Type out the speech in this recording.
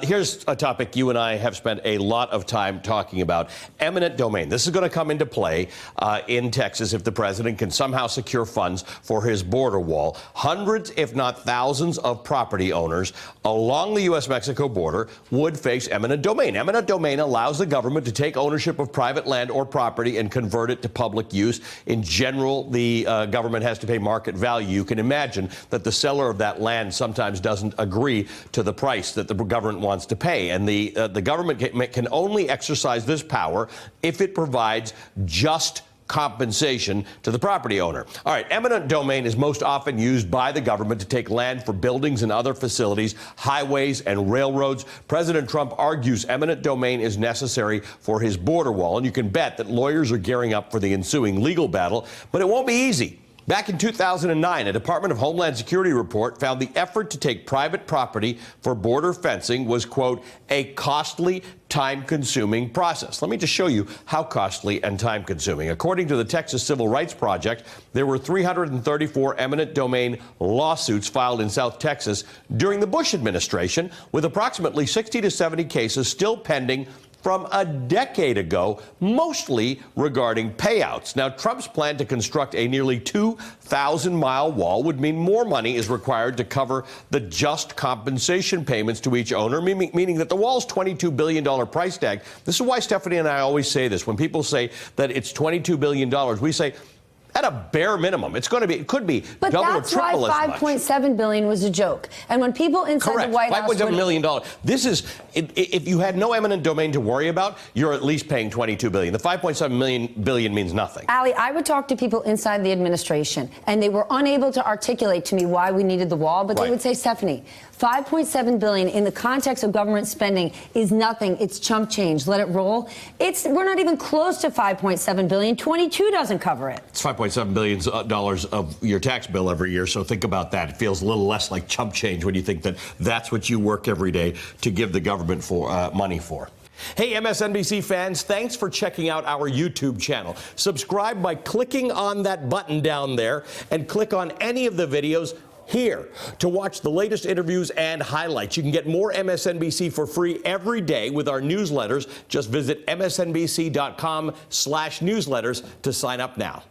Here's a topic you and I have spent a lot of time talking about, eminent domain. This is going to come into play in Texas if the president can somehow secure funds for his border wall. Hundreds, if not thousands, of property owners along the U.S.-Mexico border would face eminent domain. Eminent domain allows the government to take ownership of private land or property and convert it to public use. In general, the government has to pay market value. You can imagine that the seller of that land sometimes doesn't agree to the price that the government wants to pay, and the government can only exercise this power if it provides just compensation to the property owner. All right, eminent domain is most often used by the government to take land for buildings and other facilities, highways and railroads. President Trump argues eminent domain is necessary for his border wall, and you can bet that lawyers are gearing up for the ensuing legal battle, but it won't be easy. Back in 2009, a Department of Homeland Security report found the effort to take private property for border fencing was, quote, a costly, time-consuming process. Let me just show you how costly and time-consuming. According to the Texas Civil Rights Project, there were 334 eminent domain lawsuits filed in South Texas during the Bush administration, with approximately 60 to 70 cases still pending from a decade ago, mostly regarding payouts. Now, Trump's plan to construct a nearly 2,000-mile wall would mean more money is required to cover the just compensation payments to each owner, meaning that the wall's $22 billion price tag. This is why Stephanie and I always say this. When people say that it's $22 billion, we say, at a bare minimum, it could be but double or triple as much. But that's why $5.7 billion was a joke. And when people inside the White House... $5.7 million. This is, if you had no eminent domain to worry about, you're at least paying $22 billion. The $5.7 billion means nothing. Ali, I would talk to people inside the administration, and they were unable to articulate to me why we needed the wall, but they would say, Stephanie, $5.7 billion in the context of government spending is nothing. It's chump change. Let it roll. We're not even close to $5.7 billion. 22 doesn't cover it. It's $5.7 billion of your tax bill every year, so think about that. It feels a little less like chump change when you think that that's what you work every day to give the government money for. Hey, MSNBC fans, thanks for checking out our YouTube channel. Subscribe by clicking on that button down there and click on any of the videos here to watch the latest interviews and highlights. You can get more MSNBC for free every day with our newsletters. Just visit msnbc.com/newsletters to sign up now.